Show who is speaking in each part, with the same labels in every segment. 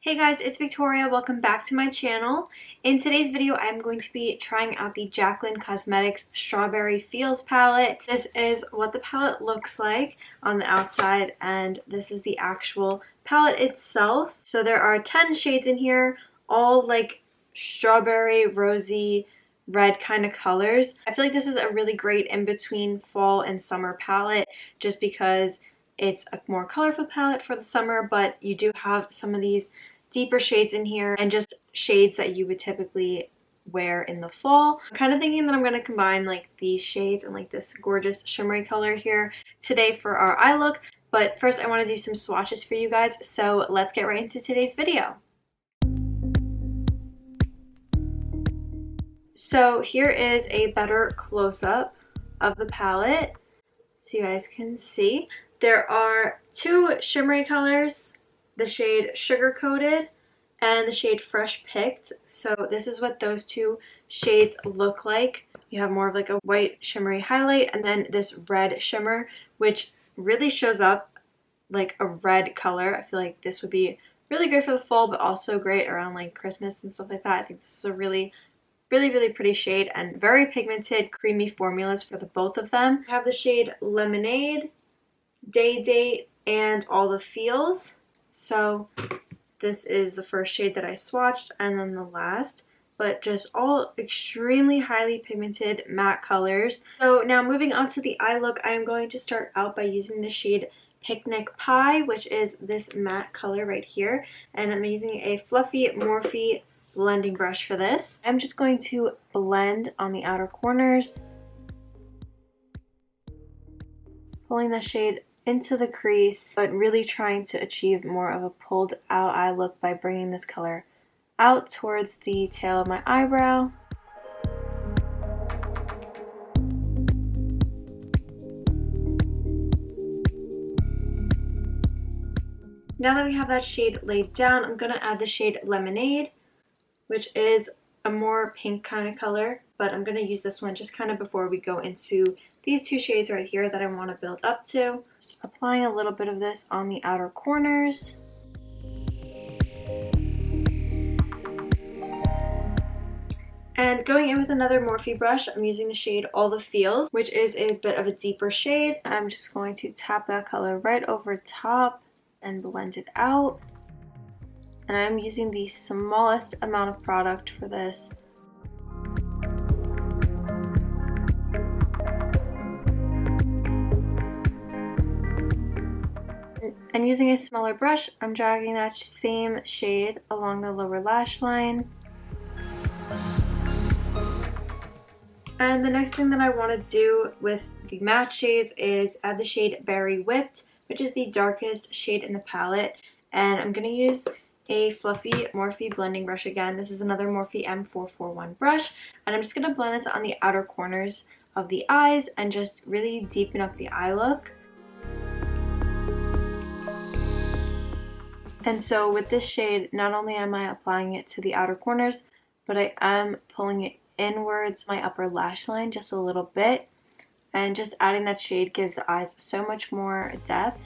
Speaker 1: Hey guys, it's Victoria. Welcome back to my channel. In today's video, I'm going to be trying out the Jaclyn Cosmetics Strawberry Feels palette. This is what the palette looks like on the outside, and this is the actual palette itself. So there are 10 shades in here, all like strawberry, rosy, red kind of colors. I feel like this is a really great in-between fall and summer palette just because it's a more colorful palette for the summer, but you do have some of these deeper shades in here and just shades that you would typically wear in the fall. I'm kind of thinking that I'm going to combine like these shades and like this gorgeous shimmery color here today for our eye look. But first I want to do some swatches for you guys, so let's get right into today's video. So here is a better close-up of the palette so you guys can see. There are two shimmery colors, the shade Sugar Coated and the shade Fresh Picked. So this is what those two shades look like. You have more of like a white shimmery highlight and then this red shimmer, which really shows up like a red color. I feel like this would be really great for the fall, but also great around like Christmas and stuff like that. I think this is a really pretty shade and very pigmented, creamy formulas for the both of them. I have the shade Lemonade, Day Date, and All the Feels. So this is the first shade that I swatched and then the last, but just all extremely highly pigmented matte colors. So now moving on to the eye look, I am going to start out by using the shade Picnic Pie, which is this matte color right here, and I'm using a fluffy Morphe blending brush for this. I'm just going to blend on the outer corners, pulling the shade into the crease, but really trying to achieve more of a pulled out eye look by bringing this color out towards the tail of my eyebrow. Now that we have that shade laid down, I'm going to add the shade Lemonade, which is a more pink kind of color, but I'm going to use this one just kind of before we go into these two shades right here that I want to build up to. Just applying a little bit of this on the outer corners. And going in with another Morphe brush, I'm using the shade All the Feels, which is a bit of a deeper shade. I'm just going to tap that color right over top and blend it out. And I'm using the smallest amount of product for this. And using a smaller brush, I'm dragging that same shade along the lower lash line. And the next thing that I want to do with the matte shades is add the shade Berry Whipped, which is the darkest shade in the palette. And I'm going to use a fluffy Morphe blending brush again. This is another Morphe M441 brush, and I'm just going to blend this on the outer corners of the eyes and just really deepen up the eye look. And so with this shade, not only am I applying it to the outer corners, but I am pulling it inwards my upper lash line just a little bit, and just adding that shade gives the eyes so much more depth.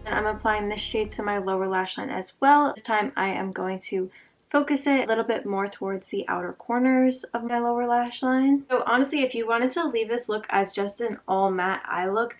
Speaker 1: I'm applying this shade to my lower lash line as well. This time I am going to focus it a little bit more towards the outer corners of my lower lash line. So honestly, if you wanted to leave this look as just an all matte eye look,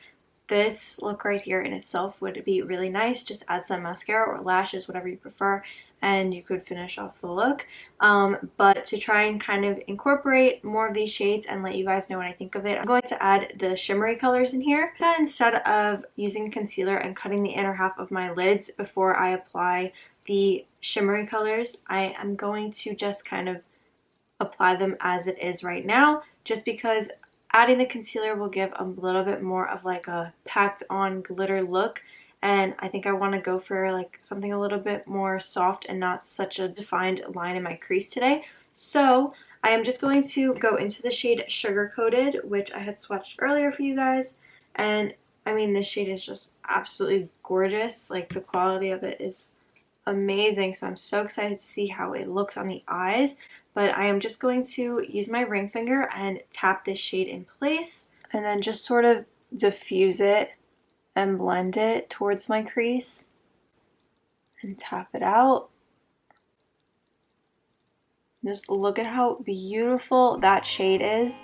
Speaker 1: this look right here in itself would be really nice. Just add some mascara or lashes, whatever you prefer, and you could finish off the look. But to try and kind of incorporate more of these shades and let you guys know what I think of it, I'm going to add the shimmery colors in here. And instead of using concealer and cutting the inner half of my lids before I apply the shimmery colors, I am going to just kind of apply them as it is right now, just because adding the concealer will give a little bit more of like a packed on glitter look, and I think I want to go for like something a little bit more soft and not such a defined line in my crease today. So I am just going to go into the shade Sugar Coated, which I had swatched earlier for you guys, and I mean this shade is just absolutely gorgeous. Like the quality of it is amazing, so I'm so excited to see how it looks on the eyes. But I am just going to use my ring finger and tap this shade in place and then just sort of diffuse it and blend it towards my crease and tap it out. Just look at how beautiful that shade is.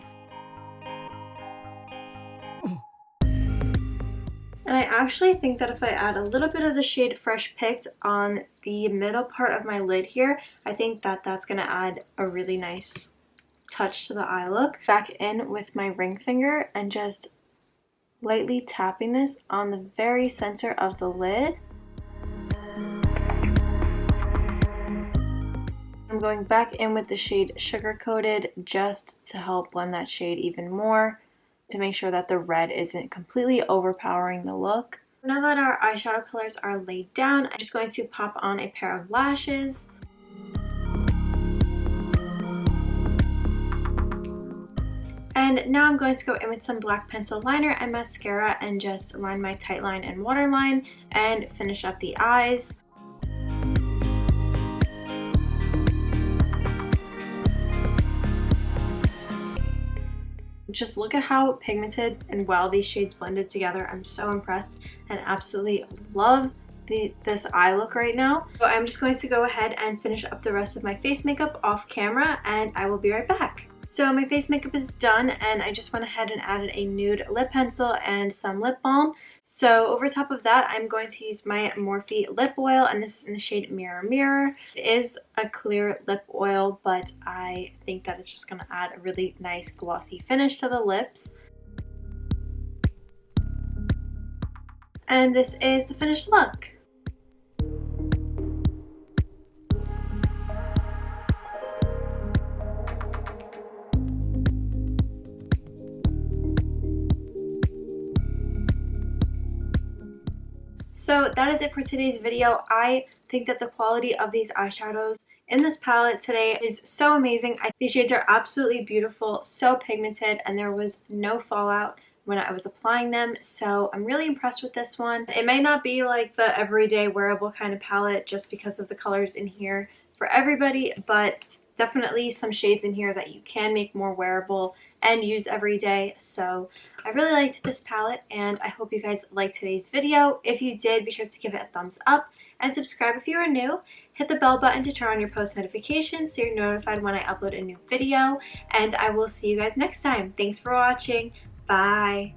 Speaker 1: And I actually think that if I add a little bit of the shade Fresh Picked on the middle part of my lid here, I think that that's going to add a really nice touch to the eye look. Back in with my ring finger and just lightly tapping this on the very center of the lid. I'm going back in with the shade Sugar Coated just to help blend that shade even more, to make sure that the red isn't completely overpowering the look. Now that our eyeshadow colors are laid down, I'm just going to pop on a pair of lashes. And now I'm going to go in with some black pencil liner and mascara and just line my tight line and waterline and finish up the eyes. Just look at how pigmented and well these shades blended together. I'm so impressed and absolutely love this eye look right now. So I'm just going to go ahead and finish up the rest of my face makeup off camera, and I will be right back. So my face makeup is done, and I just went ahead and added a nude lip pencil and some lip balm. So over top of that, I'm going to use my Morphe lip oil, and this is in the shade Mirror Mirror. It is a clear lip oil, but I think that it's just going to add a really nice glossy finish to the lips. And this is the finished look. So that is it for today's video. I think that the quality of these eyeshadows in this palette today is so amazing. These shades are absolutely beautiful, so pigmented, and there was no fallout when I was applying them, so I'm really impressed with this one. It may not be like the everyday wearable kind of palette just because of the colors in here for everybody, but definitely some shades in here that you can make more wearable and use every day. So I really liked this palette, and I hope you guys liked today's video. If you did, be sure to give it a thumbs up and subscribe if you are new. Hit the bell button to turn on your post notifications so you're notified when I upload a new video, and I will see you guys next time. Thanks for watching. Bye.